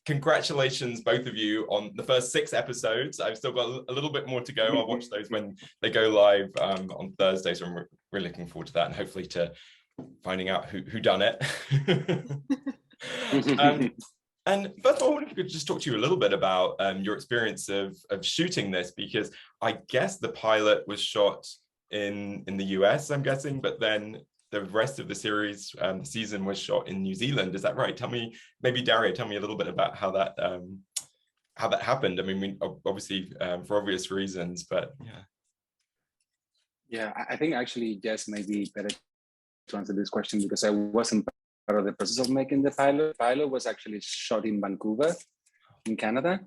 congratulations, both of you, on the first 6 episodes. I've still got a little bit more to go. I'll watch those when they go live on Thursday, so I'm really looking forward to that, and hopefully to finding out who done it. And first of all, I wonder if we could just talk to you a little bit about your experience of shooting this, because I guess the pilot was shot in the US, I'm guessing, but then the rest of the series, the season, was shot in New Zealand. Is that right? Tell me, maybe Dario, tell me a little bit about how that happened. I mean, obviously for obvious reasons, but yeah. Yeah, I think actually Jess may be better to answer this question, because I wasn't part of the process of making the pilot. The pilot was actually shot in Vancouver, in Canada,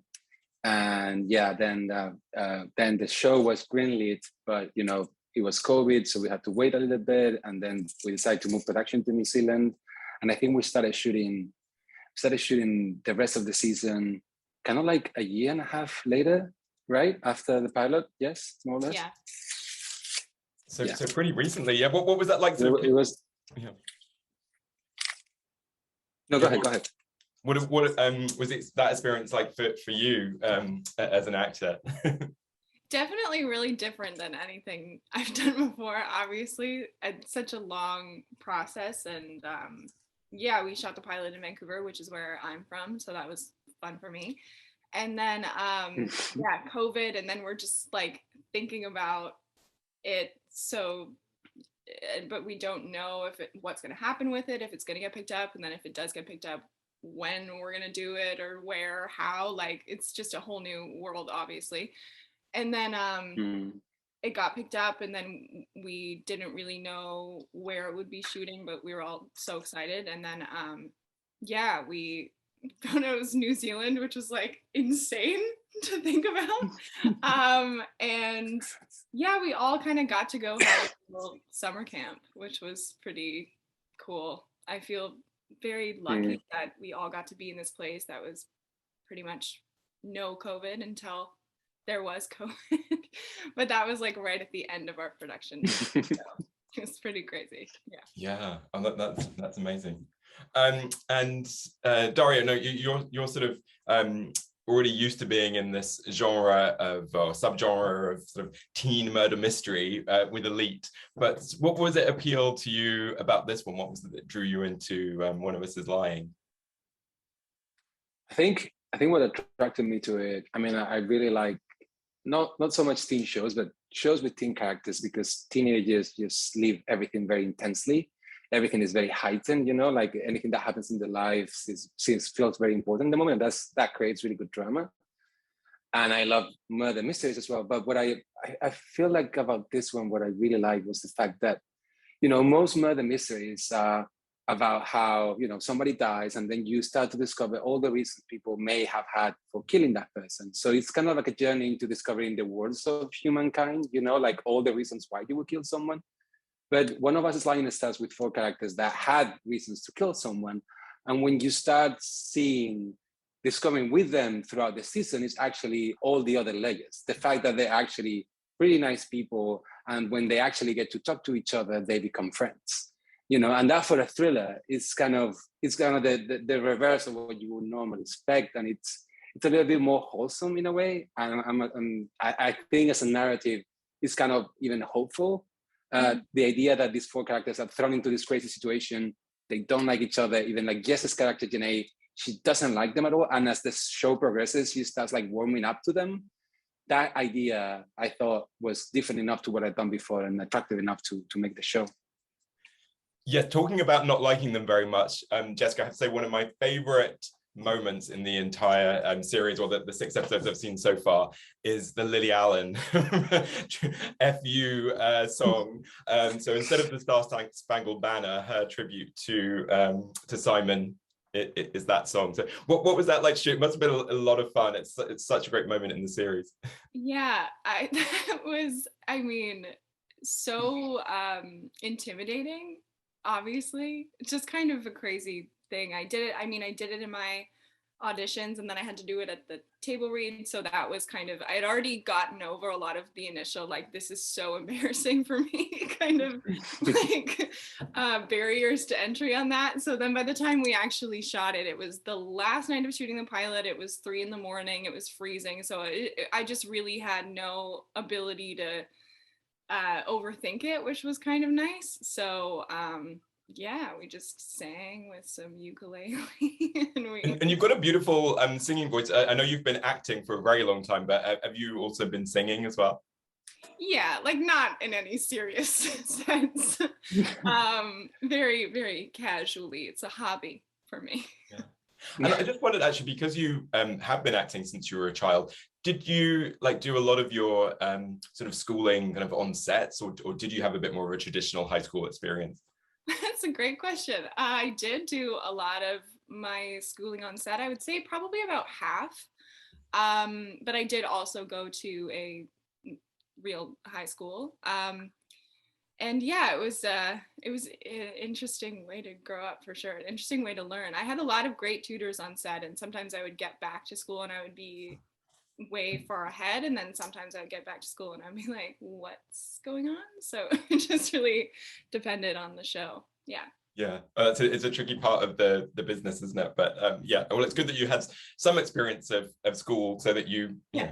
and yeah, then the show was greenlit, but you know, it was COVID, so we had to wait a little bit, and then we decided to move production to New Zealand, and I think we started shooting the rest of the season kind of like a year and a half later, right after the pilot. Yes, more or less. Yeah. So pretty recently. Yeah. What was that like? It was. Yeah. No, go ahead. What was it, that experience like for you as an actor? Definitely really different than anything I've done before, obviously. It's such a long process, and yeah, we shot the pilot in Vancouver, which is where I'm from, so that was fun for me. And then yeah, COVID, and then we're just like thinking about it, so but we don't know what's going to happen with it, if it's going to get picked up, and then if it does get picked up, when we're going to do it, or where, how. Like, it's just a whole new world, obviously. And then it got picked up, and then we didn't really know where it would be shooting, but we were all so excited. And then yeah, we found out it was New Zealand, which was like insane to think about. And yeah, we all kind of got to go have a little summer camp, which was pretty cool. I feel very lucky that we all got to be in this place that was pretty much no COVID until there was COVID. But that was like right at the end of our production. So it was pretty crazy. Yeah. That's amazing. And Dario, no, you're sort of already used to being in this genre of, or subgenre of, sort of teen murder mystery with Elite. But what was it appeal to you about this one? What was it that drew you into One of Us is Lying? I think what attracted me to it, I mean, I really like not so much teen shows, but shows with teen characters, because teenagers just live everything very intensely. Everything is very heightened, you know, like anything that happens in their lives feels very important at the moment. That creates really good drama. And I love murder mysteries as well. But what I feel like about this one, what I really liked was the fact that, you know, most murder mysteries are about how, you know, somebody dies, and then you start to discover all the reasons people may have had for killing that person. So it's kind of like a journey into discovering the worlds of humankind, you know, like all the reasons why you would kill someone. But One of Us is Lying starts with 4 characters that had reasons to kill someone. And when you start discovering with them throughout the season, is actually all the other layers. The fact that they're actually really nice people, and when they actually get to talk to each other, they become friends. You know, and that for a thriller is kind of the reverse of what you would normally expect, and it's a little bit more wholesome in a way. And I think as a narrative, it's kind of even hopeful. The idea that these 4 characters are thrown into this crazy situation, they don't like each other. Even like Jess's character Janae, she doesn't like them at all. And as the show progresses, she starts like warming up to them. That idea I thought was different enough to what I'd done before, and attractive enough to make the show. Yeah, talking about not liking them very much, Jessica, I have to say one of my favorite moments in the entire series, or the 6 episodes I've seen so far, is the Lily Allen FU song. So instead of the Star Spangled Banner, her tribute to Simon is that song. So what was that like? It must have been a lot of fun. It's such a great moment in the series. Yeah, that was, I mean, so intimidating. Obviously, it's just kind of a crazy thing. I did it in my auditions, and then I had to do it at the table read. So that was kind of, I had already gotten over a lot of the initial, like, this is so embarrassing for me, kind of like barriers to entry on that. So then by the time we actually shot it, it was the last night of shooting the pilot. It was 3 a.m. It was freezing. So I just really had no ability to overthink it, which was kind of nice. So yeah, we just sang with some ukulele. And you've got a beautiful singing voice. I know you've been acting for a very long time, but have you also been singing as well? Yeah, like not in any serious sense. Very, very casually. It's a hobby for me. Yeah. And I just wondered, actually, because you have been acting since you were a child, did you like do a lot of your sort of schooling kind of on sets, or did you have a bit more of a traditional high school experience? That's a great question. I did do a lot of my schooling on set. I would say probably about half. But I did also go to a real high school. And yeah, it was an interesting way to grow up, for sure. An interesting way to learn. I had a lot of great tutors on set, and sometimes I would get back to school and I would be way far ahead, and then sometimes I'd get back to school and I'd be like, what's going on? So it just really depended on the show. Yeah, it's a tricky part of the business, isn't it? But yeah, well, it's good that you had some experience of school, so that you know,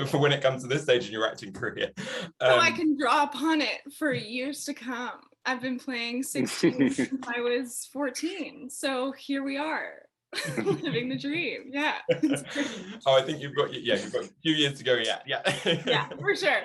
for when it comes to this stage in your acting career, so I can draw upon it for years to come. I've been playing 16 since I was 14, so here we are. Living the dream. Yeah. Oh, I think you've got a few years to go. Yeah, for sure.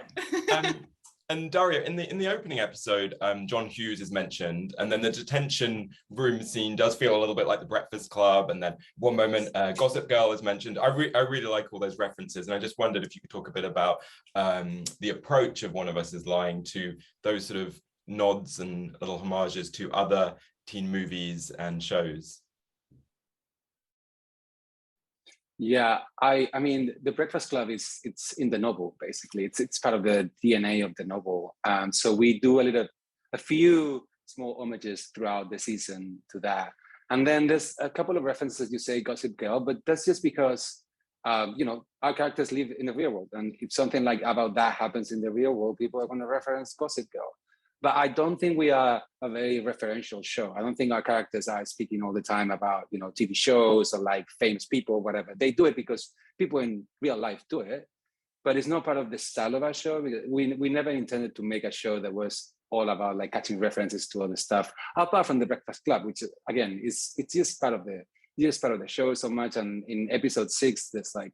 And Dario, in the opening episode, John Hughes is mentioned, and then the detention room scene does feel a little bit like The Breakfast Club, and then one moment Gossip Girl is mentioned. I really like all those references, and I just wondered if you could talk a bit about the approach of One of Us is Lying to those sort of nods and little homages to other teen movies and shows. Yeah, I mean, The Breakfast Club it's in the novel, basically. It's part of the DNA of the novel. So we do a few small homages throughout the season to that. And then there's a couple of references, you say Gossip Girl, but that's just because you know, our characters live in the real world, and if something like about that happens in the real world, people are going to reference Gossip Girl. But I don't think we are a very referential show. I don't think our characters are speaking all the time about, you know, TV shows or like famous people or whatever. They do it because people in real life do it, but it's not part of the style of our show. We never intended to make a show that was all about like catching references to other stuff, apart from The Breakfast Club, which again it's just part of the show so much. And in episode 6, there's like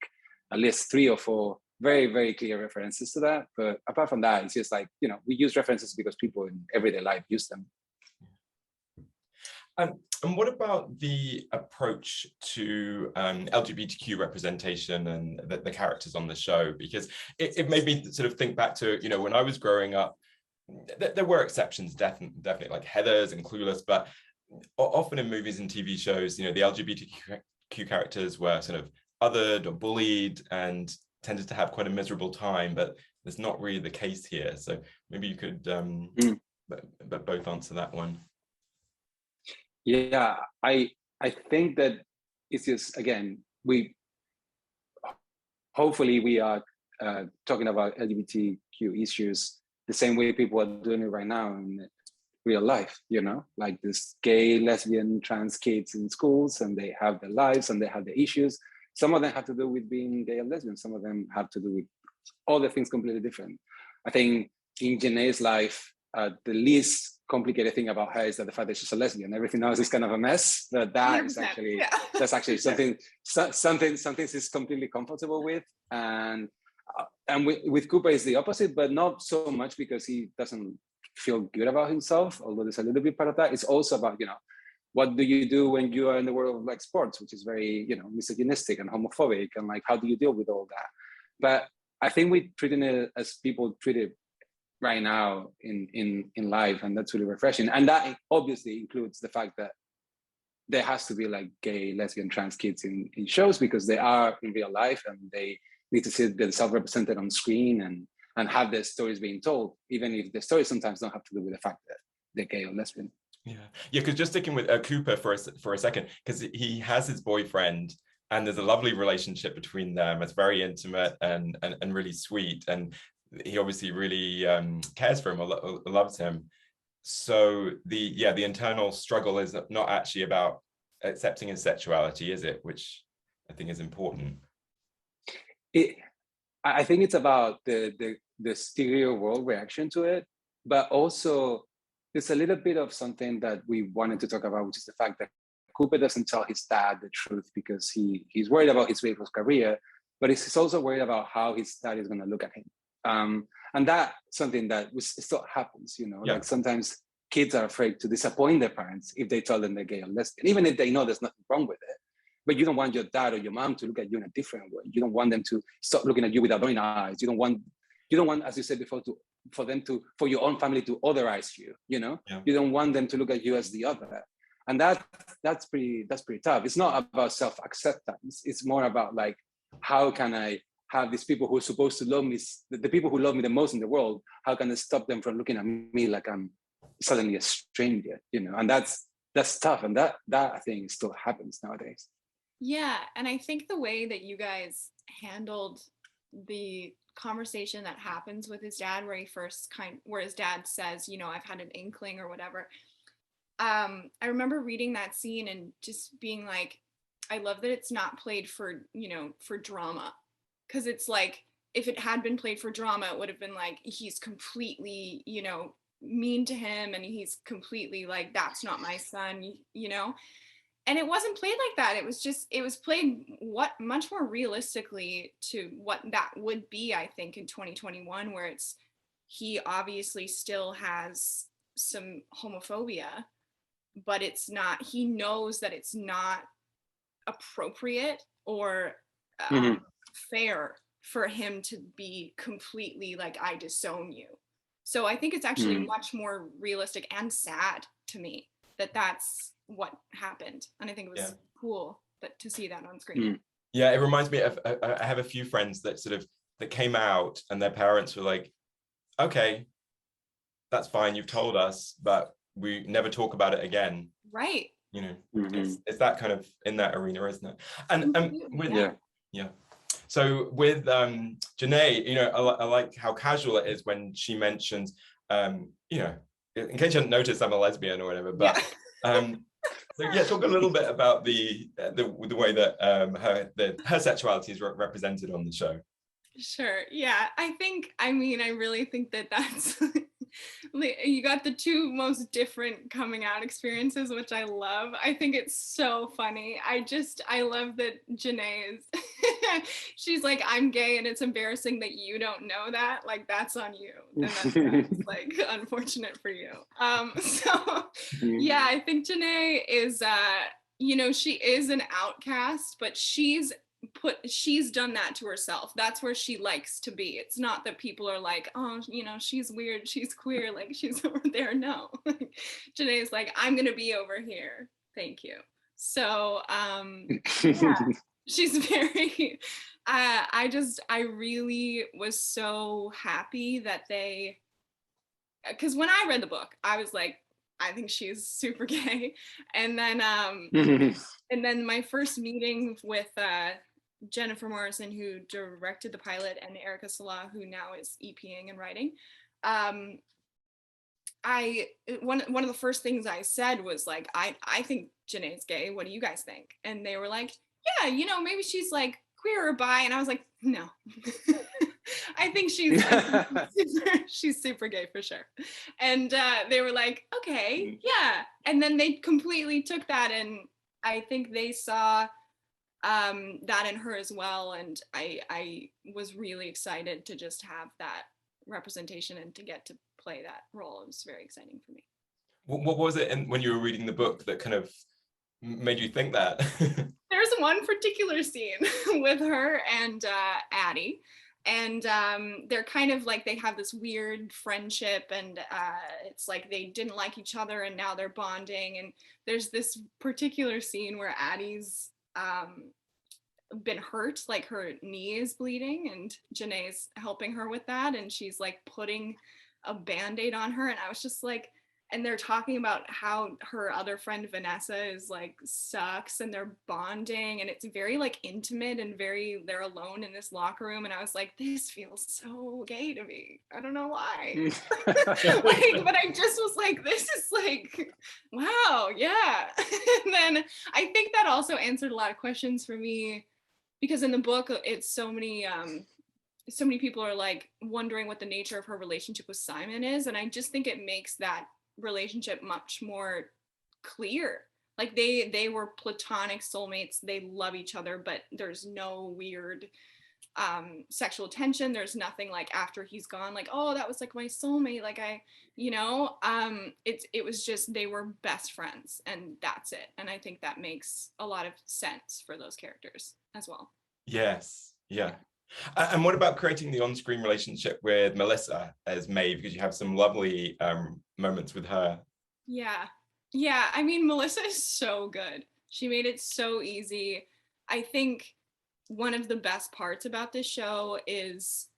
at least 3 or 4 very, very clear references to that. But apart from that, it's just like, you know, we use references because people in everyday life use them. And what about the approach to LGBTQ representation and the characters on the show? Because it made me sort of think back to, you know, when I was growing up, there were exceptions, definitely like Heathers and Clueless, but often in movies and TV shows, you know, the LGBTQ characters were sort of othered or bullied and tended to have quite a miserable time, but that's not really the case here. So maybe you could both answer that one. Yeah, I think that it's just, again, hopefully we are talking about LGBTQ issues the same way people are doing it right now in real life, you know, like this gay, lesbian, trans kids in schools, and they have their lives and they have their issues. Some of them have to do with being gay and lesbian. Some of them have to do with other things completely different. I think in Janae's life, the least complicated thing about her is that the fact that she's a lesbian. Everything else is kind of a mess. But that is actually that's actually something she's completely comfortable with. And with Cooper is the opposite, but not so much because he doesn't feel good about himself. Although there's a little bit part of that. It's also about, you know, what do you do when you are in the world of like sports, which is very, you know, misogynistic and homophobic, and like, how do you deal with all that? But I think we treating it as people treat it right now in life, and that's really refreshing. And that obviously includes the fact that there has to be like gay, lesbian, trans kids in shows, because they are in real life and they need to see themselves represented on screen and have their stories being told, even if the stories sometimes don't have to do with the fact that they're gay or lesbian. Yeah, because just sticking with Cooper for a second, because he has his boyfriend and there's a lovely relationship between them. It's very intimate and really sweet, and he obviously really cares for him or loves him. So the internal struggle is not actually about accepting his sexuality, is it? Which I think is important. I think it's about the stereo world reaction to it, but also there's a little bit of something that we wanted to talk about, which is the fact that Cooper doesn't tell his dad the truth because he's worried about his baby's career, but he's also worried about how his dad is going to look at him. And that's something that still happens, you know, like sometimes kids are afraid to disappoint their parents if they tell them they're gay or lesbian, even if they know there's nothing wrong with it. But you don't want your dad or your mom to look at you in a different way. You don't want them to stop looking at you with their own eyes. You don't want, as you said before, for your own family to otherize you. You know, you don't want them to look at you as the other, and that's pretty tough. It's not about self-acceptance. It's more about like, how can I have these people who are supposed to love me, the people who love me the most in the world? How can I stop them from looking at me like I'm suddenly a stranger? You know, and that's tough, and that I think still happens nowadays. Yeah, and I think the way that you guys handled the conversation that happens with his dad, where his dad says, you know, I've had an inkling or whatever. I remember reading that scene and just being like, I love that it's not played for, you know, for drama, because it's like, if it had been played for drama, it would have been like, he's completely, you know, mean to him, and he's completely like, that's not my son, you know. And it wasn't played like that. It was played much more realistically to what that would be, I think, in 2021, where he obviously still has some homophobia, but it's not, he knows that it's not appropriate or fair for him to be completely like, I disown you. So I think it's actually much more realistic and sad to me that that's what happened, and I think it was cool to see that on screen. Yeah, it reminds me of, I have a few friends that came out and their parents were like, okay, that's fine, you've told us, but we never talk about it again. Right. You know, it's that kind of in that arena, isn't it? And with so with Janae, you know, I like how casual it is when she mentions, you know, in case you hadn't noticed, I'm a lesbian or whatever, but so yeah, talk a little bit about the way that her sexuality is represented on the show. Sure. Yeah, I really think that's you got the two most different coming out experiences, which I love. I think it's so funny. I love that Janae is she's like, I'm gay and it's embarrassing that you don't know that. Like, that's on you. And that's like unfortunate for you. So yeah, I think Janae is you know, she is an outcast, but she's done that to herself. That's where she likes to be. It's not that people are like, oh, you know, she's weird, she's queer, like she's over there. No. Janae's like, I'm gonna be over here, thank you. So yeah, she's very I really was so happy that because when I read the book, I was like, I think she's super gay. And then and then my first meeting with Jennifer Morrison, who directed the pilot, and Erica Salah, who now is EPing and writing, one of the first things I said was like, I think Janae's gay. What do you guys think? And they were like, yeah, you know, maybe she's like queer or bi. And I was like, no. I think she's super gay for sure. And they were like, okay, yeah. And then they completely took that, and I think they saw that in her as well. And I was really excited to just have that representation and to get to play that role. It was very exciting for me. What was it when you were reading the book that kind of made you think that? There's one particular scene with her and Addie. And they're kind of like, they have this weird friendship, and it's like they didn't like each other and now they're bonding. And there's this particular scene where Addie's been hurt, like her knee is bleeding, and Janae's helping her with that, and she's like putting a Band-Aid on her. And I was just like, and they're talking about how her other friend Vanessa is like sucks, and they're bonding, and it's very like intimate and very, they're alone in this locker room, and I was like, this feels so gay to me. I don't know why. Like, but I just was like, this is like, wow, yeah. And then I think that also answered a lot of questions for me, because in the book it's so many people are like wondering what the nature of her relationship with Simon is, and I just think it makes that relationship much more clear. Like they were platonic soulmates, they love each other, but there's no weird sexual tension. There's nothing like after he's gone like, oh, that was like my soulmate, like I, it was just, they were best friends and that's it. And I think that makes a lot of sense for those characters as well. Yes, yeah. And what about creating the on-screen relationship with Melissa as Maeve? Because you have some lovely moments with her. Yeah. I mean, Melissa is so good. She made it so easy. I think one of the best parts about this show is,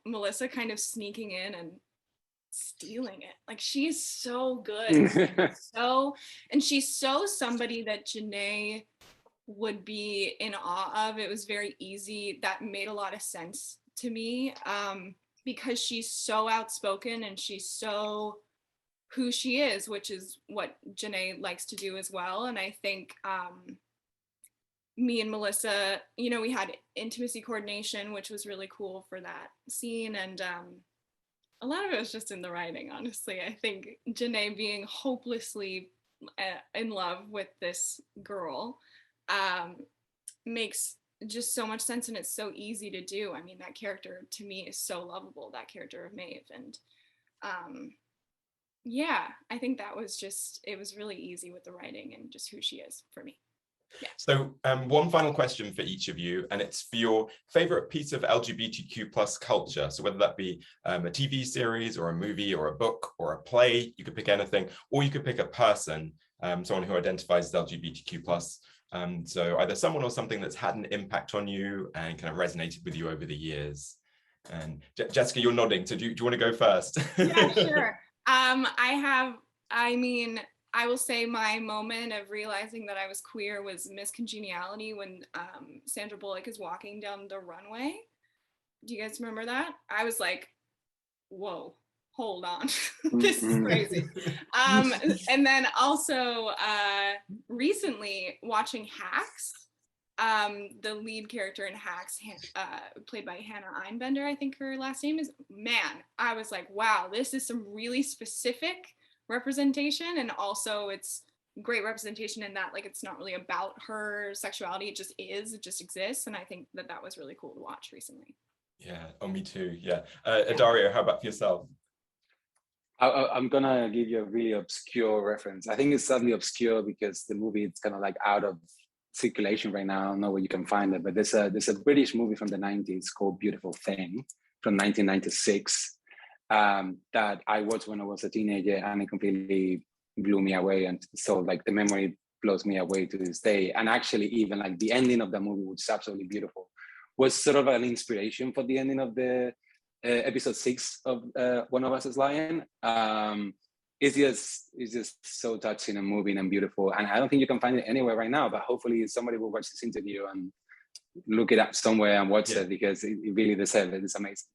Melissa kind of sneaking in and stealing it. Like, she's so good. And she's so somebody that Janae would be in awe of. It was very easy. That made a lot of sense to me, because she's so outspoken and she's so who she is, which is what Janae likes to do as well. And I think me and Melissa, we had intimacy coordination, which was really cool for that scene. And a lot of it was just in the writing, honestly. I think Janae being hopelessly in love with this girl makes just so much sense, and it's so easy to do. I mean, that character to me is so lovable, that character of Maeve. And I think that was just, it was really easy with the writing and just who she is for me. Yeah. So one final question for each of you, and it's for your favorite piece of LGBTQ plus culture. So whether that be a TV series or a movie or a book or a play, you could pick anything, or you could pick a person, someone who identifies as LGBTQ plus. So either someone or something that's had an impact on you and kind of resonated with you over the years. And Jessica, you're nodding. So do you want to go first? Yeah, sure. I will say my moment of realizing that I was queer was Miss Congeniality, when Sandra Bullock is walking down the runway. Do you guys remember that? I was like, whoa, hold on. This is crazy. And then also recently watching Hacks, the lead character in Hacks, played by Hannah Einbender, I think her last name is, man, I was like, wow, this is some really specific representation, and also it's great representation in that, like, it's not really about her sexuality, it just exists, and I think that was really cool to watch recently. Yeah, me too. Yeah. Darío, how about for yourself? I'm gonna give you a really obscure reference. I think it's sadly obscure because the movie is kind of like out of circulation right now. I don't know where you can find it, but there's a British movie from the 90s called Beautiful Thing from 1996 that I watched when I was a teenager, and it completely blew me away. And so like the memory blows me away to this day. And actually even like the ending of the movie, which is absolutely beautiful, was sort of an inspiration for the ending of the episode 6 of One of Us is Lying. It's just so touching and moving and beautiful. And I don't think you can find it anywhere right now, but hopefully somebody will watch this interview and look it up somewhere and watch it, because it really deserves it. It's amazing.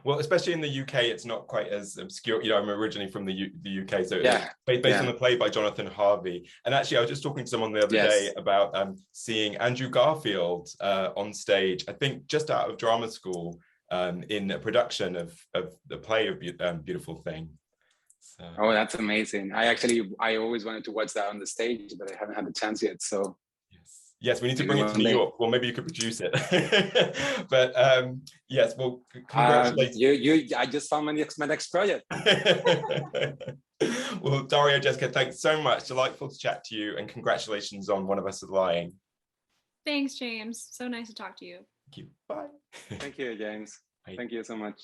Well, especially in the UK, it's not quite as obscure. I'm originally from the UK, so it's based on the play by Jonathan Harvey. And actually, I was just talking to someone the other day about seeing Andrew Garfield on stage, I think just out of drama school, in a production of the play of Beautiful Thing. So. Oh, that's amazing. I always wanted to watch that on the stage, but I haven't had the chance yet. So yes, we need to bring it to New York. Well, maybe you could produce it. But yes, well, congratulations. I just found my next project. Well, Darío, Jessica, thanks so much. Delightful to chat to you, and congratulations on One of Us is Lying. Thanks, James. So nice to talk to you. Thank you. Bye. Thank you, James. Bye. Thank you so much.